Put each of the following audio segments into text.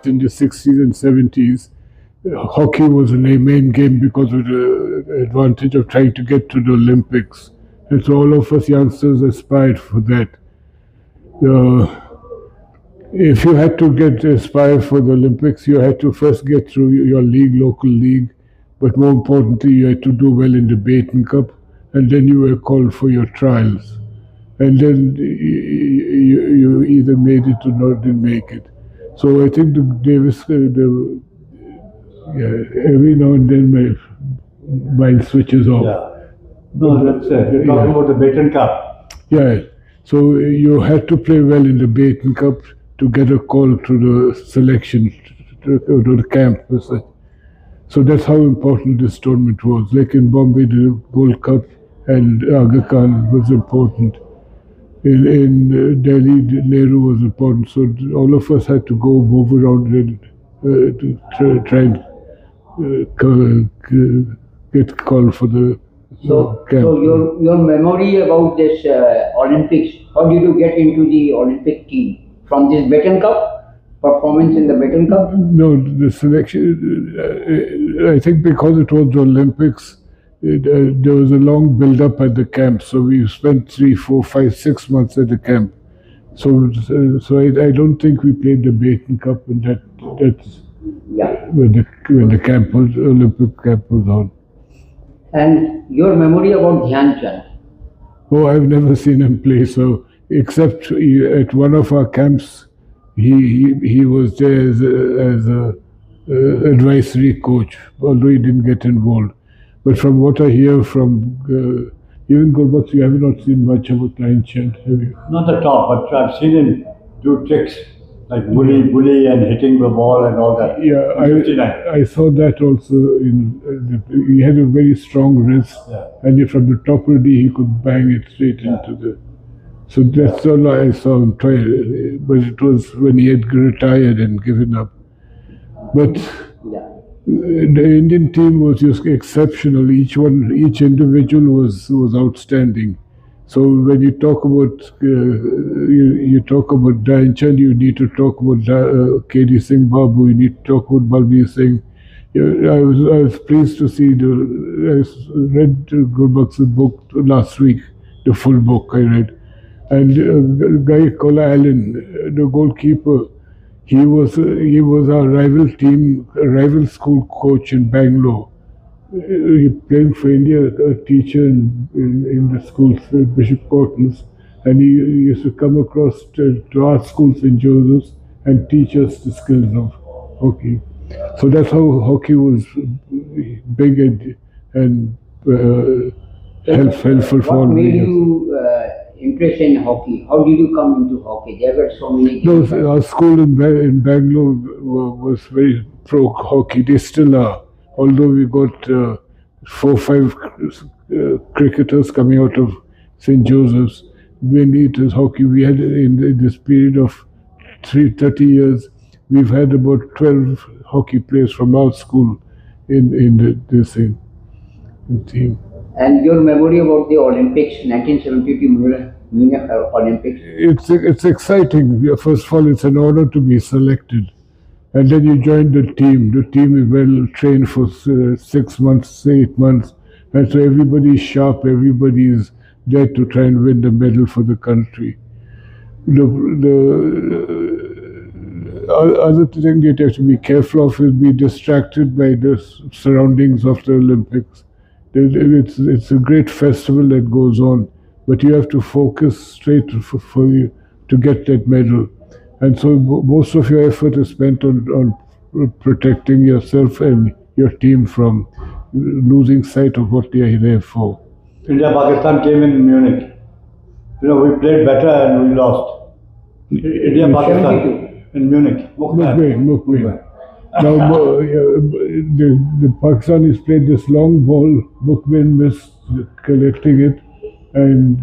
in the 60s and 70s, hockey was the main game because of the advantage of trying to get to the Olympics. And so all of us youngsters aspired for that. If you had to get aspire for the Olympics, you had to first get through your league, local league, but more importantly, you had to do well in the Baton Cup, and then you were called for your trials. And then you either made it or not didn't make it. So I think the Davis, every now and then my mind switches off. Yeah. No, that's you're talking about the Baton Cup. Yeah. So you had to play well in the Baton Cup to get a call to the selection, to the camp. So that's how important this tournament was. Like in Bombay, the Gold Cup and Aga Khan was important. In Delhi, Nehru was important. So all of us had to go move around and to try and get called for the camp. So your memory about this Olympics, how did you get into the Olympic team? From this Baton Cup? Performance in the Baton Cup? No, the selection, I think because it was the Olympics, there was a long build-up at the camp. So we spent 3, 4, 5, 6 months at the camp. So I don't think we played the Baton Cup, and that's when the camp was, Olympic camp was on. And your memory about Dhyan Chand? Oh, I've never seen him play. So except at one of our camps, he was there as a advisory coach, although he didn't get involved. But from what I hear from even Gurbaksh, you have not seen much about Dhyan Chand, have you? Not at all, but I've seen him do tricks like bully and hitting the ball and all that. Yeah, I saw that also. He had a very strong wrist, and from the top of he could bang it straight into the. So that's all I saw him try. But it was when he had retired and given up. But the Indian team was just exceptional. Each individual was outstanding. So when you talk about you talk about Dhyan Chand, you need to talk about K.D. Singh Babu. You need to talk about Balbir Singh. I was pleased to see I read Gurbaksh's book last week, the full book I read, and Guy Kola Allen, the goalkeeper, he was our rival school coach in Bangalore. He playing for India, a teacher in the schools, Bishop Cotton's, and he used to come across to our school, St. Joseph's, and teach us the skills of hockey. So that's how hockey was big and helpful for all. What made you interest in hockey? How did you come into hockey? There were so many games. No, our school in Bangalore was very pro hockey. They still are. Although we got 4 or 5 cricketers coming out of St. Joseph's, mainly it was hockey. We had in this period of 30 years, we've had about 12 hockey players from our school in this team. And your memory about the Olympics, 1972 Munich Olympics? It's exciting. First of all, it's an honor to be selected. And then you join the team. The team is well trained for 6 months, 8 months. And so everybody is sharp, everybody is there to try and win the medal for the country. The other thing you have to be careful of is be distracted by the surroundings of the Olympics. It's a great festival that goes on, but you have to focus straight for you to get that medal. And so most of your effort is spent on protecting yourself and your team from losing sight of what they are there for. India-Pakistan came in Munich. We played better and we lost. India-Pakistan in Munich. Mukbin. Now the Pakistanis played this long ball. Mukbin missed collecting it, and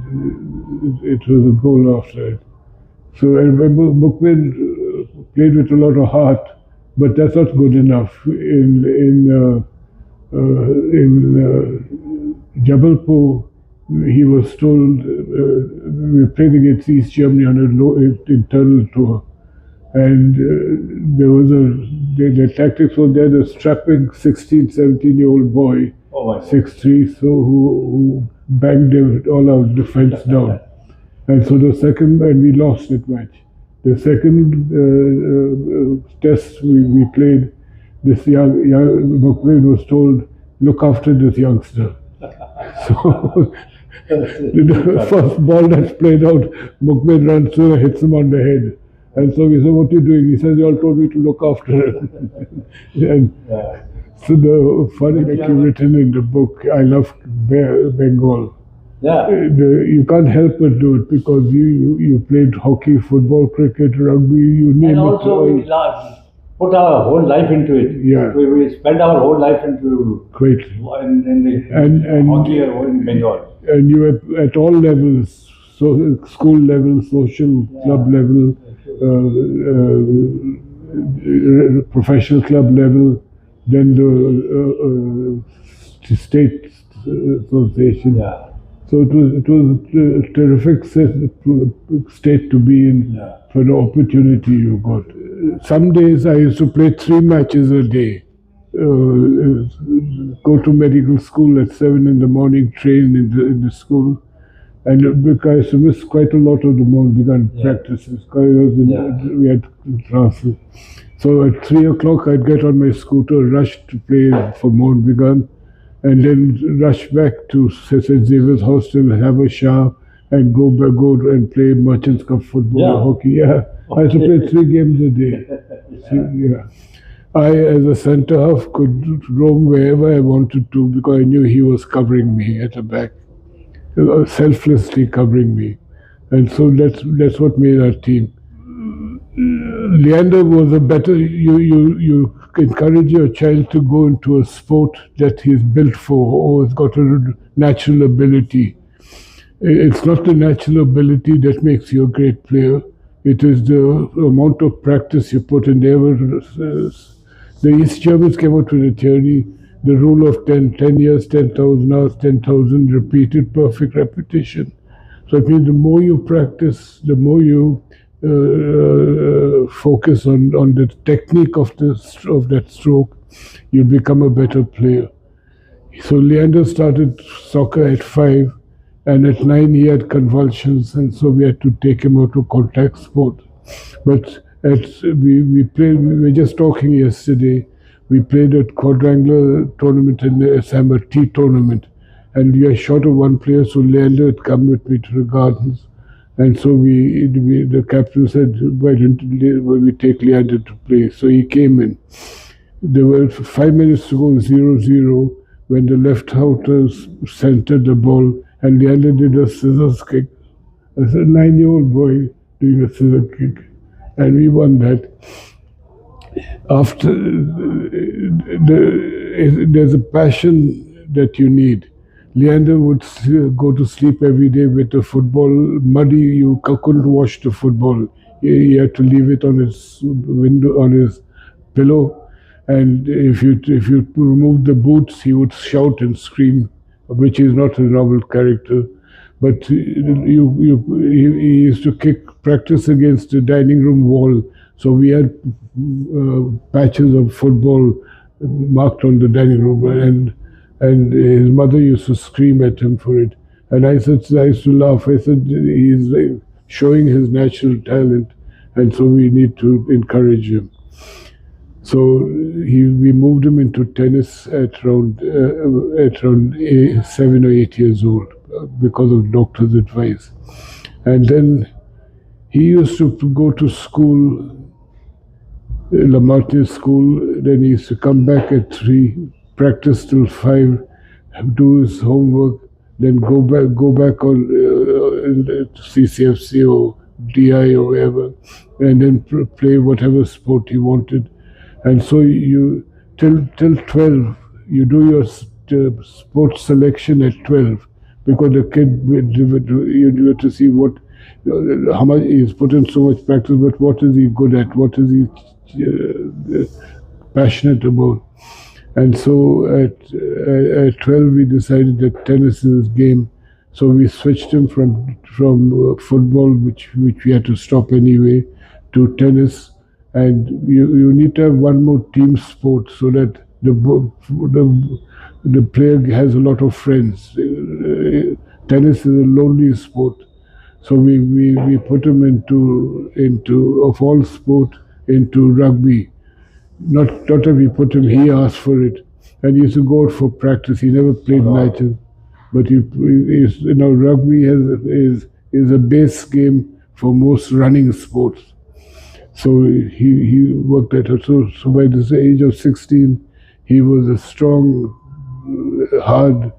it was a goal after it. So I remember Mukbin played with a lot of heart, but that's not good enough. In Jabalpur, he was told we played against East Germany on an internal tour, and there was the tactics was there, the strapping 16, 17-year-old boy, Oh my God. 6'3", so who banged all our defense down. And so the second, and we lost that match. The second test we played, this young McQuaid was told, look after this youngster. So the first ball that's played out, McQuaid runs through and hits him on the head. And so we said, what are you doing? He says, you all told me to look after him. And Yeah. so the funny like you've written in the book, I love Bengal. Yeah. You can't help but do it because you played hockey, football, cricket, rugby, you name And it. also we put our whole life into it. Yeah. We spent our whole life into Great. in the And hockey or in Bengal. And you were at all levels, so school level, social club level, professional club level, then the state association. Yeah. So it was a terrific state to be in Yeah. for the opportunity you got. Some days I used to play 3 matches a day. Go to medical school at 7 in the morning, train in the school, and because I used to miss quite a lot of the Mohan practices because we had classes. So at 3 o'clock I'd get on my scooter, rush to play for Mohan, and then rush back to St. Xavier's Hostel, have a shower, and go and play Merchants Cup football, hockey. Yeah, I used to play 3 games a day. Yeah. I, as a centre half, could roam wherever I wanted to because I knew he was covering me at the back, selflessly covering me, and so that's what made our team. Leander was a better. You encourage your child to go into a sport that he's built for or has got a natural ability. It's not the natural ability that makes you a great player. It is the amount of practice you put in there. The East Germans came out with a theory, the rule of 10 years, 10,000 hours, 10,000 repeated perfect repetition. So it means the more you practice, the more you focus on the technique of that stroke, you become a better player. So Leander started soccer at 5, and at 9 he had convulsions, and so we had to take him out to contact sport. But we played. We were just talking yesterday. We played a quadrangular tournament in the Summer Tea tournament, and we are short of one player. So Leander had come with me to the gardens, and so the captain said, "Why don't we take Leander to play?" So he came in. There were 5 minutes to go, 0-0, when the left outer centered the ball, and Leander did a scissors kick. As a 9-year-old boy doing a scissor kick. And we won that. After there's a passion that you need. Leander would go to sleep every day with the football muddy. You couldn't wash the football. He had to leave it on his window, on his pillow. And if you remove the boots, he would shout and scream, which is not a novel character. But he used to practice against the dining room wall. So we had patches of football marked on the dining room, and his mother used to scream at him for it. And I used to laugh. I said, he's showing his natural talent, and so we need to encourage him. So we moved him into tennis at around 7 or 8 years old because of doctor's advice. And then he used to go to school, Lamartine school. Then he used to come back at 3, practice till 5, do his homework, then go back on CCFC or DI or wherever, and then play whatever sport he wanted. And so you till 12, you do your sports selection at 12, because the kid you have to see how much he's put in so much practice, but what is he good at? What is he passionate about? And so at 12 we decided that tennis is his game. So we switched him from football, which we had to stop anyway, to tennis. and you need to have one more team sport so that the player has a lot of friends. Tennis is a lonely sport, so we put him into of all sport into rugby. Not that we put him, he asked for it, and he used to go out for practice. He never played matches, but rugby is a base game for most running sports. So he worked at it. So by the age of 16, he was a strong, hard,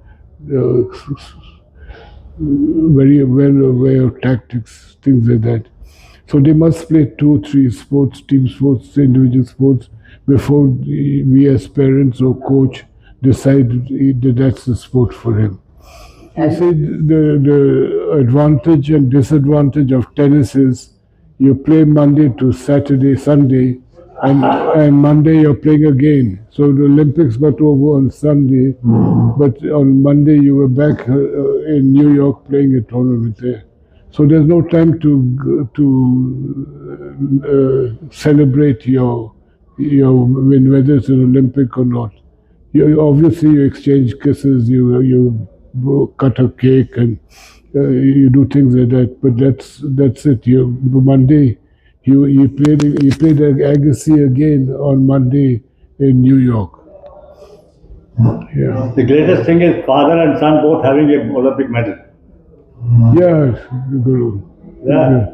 very well aware of tactics, things like that. So they must play 2 or 3 sports, team sports, individual sports, before we as parents or coach decide that that's the sport for him. You see, the advantage and disadvantage of tennis is you play Monday to Saturday, Sunday, and Monday you're playing again. So the Olympics got over on Sunday, but on Monday you were back in New York playing a tournament there. So there's no time to celebrate your win, whether it's an Olympic or not. Obviously you exchange kisses, you cut a cake, and you do things like that. But that's it. Monday, he played Agassi again on Monday in New York. Yeah. The greatest thing is father and son both having an Olympic medal. Yeah, Guru. Yeah.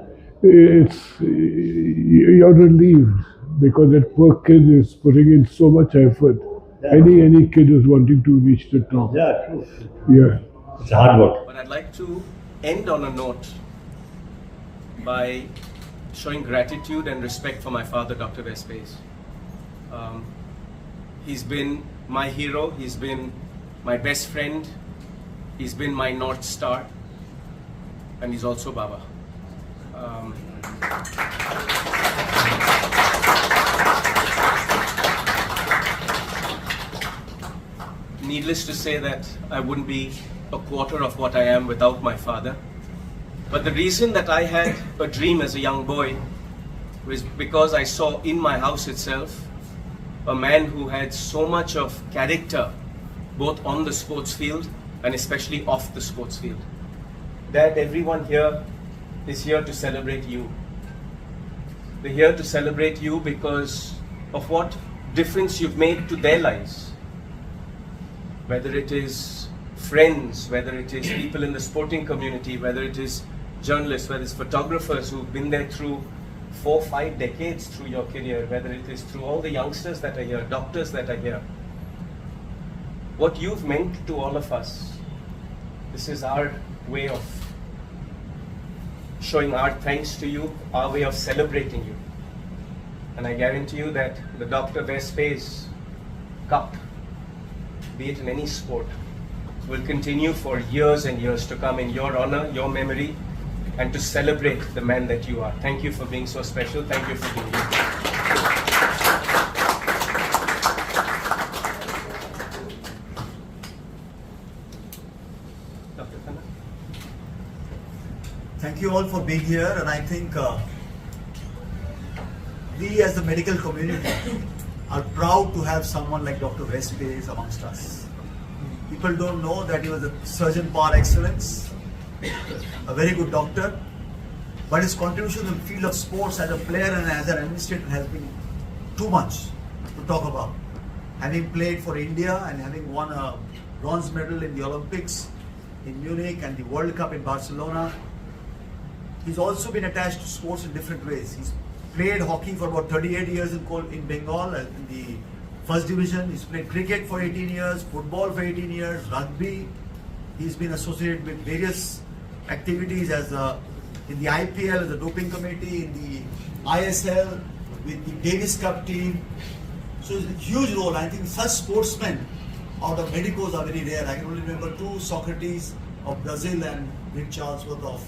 You're relieved because that poor kid is putting in so much effort. Yeah. Any kid is wanting to reach the top. Yeah, true. Yeah. It's hard work. But I'd like to end on a note by showing gratitude and respect for my father, Dr. Vespes. He's been my hero, he's been my best friend, he's been my North Star, and he's also Baba. Needless to say that I wouldn't be a quarter of what I am without my father. But the reason that I had a dream as a young boy was because I saw in my house itself a man who had so much of character, both on the sports field and especially off the sports field. Dad, everyone here is here to celebrate you. They're here to celebrate you because of what difference you've made to their lives. Whether it is friends, whether it is people in the sporting community, whether it is journalists, whether it's photographers who've been there through 4 or 5 decades through your career, whether it is through all the youngsters that are here, doctors that are here. What you've meant to all of us, this is our way of showing our thanks to you, our way of celebrating you. And I guarantee you that the Dr. Vespes Cup, be it in any sport, will continue for years and years to come in your honor, your memory, and to celebrate the man that you are. Thank you for being so special. Thank you for being here. Dr. Khanna? Thank you all for being here, and I think we as the medical community are proud to have someone like Dr. Vespes amongst us. People don't know that he was a surgeon par excellence, a very good doctor, but his contribution in the field of sports as a player and as an administrator has been too much to talk about. Having played for India and having won a bronze medal in the Olympics in Munich and the World Cup in Barcelona, he's also been attached to sports in different ways. He's played hockey for about 38 years in Bengal in the first division. He's played cricket for 18 years, football for 18 years, rugby. He's been associated with various activities in the IPL, as a doping committee, in the ISL, with the Davis Cup team. So it's a huge role. I think such sportsmen out of medicos are very rare. I can only remember 2, Socrates of Brazil and Rick Charlesworth of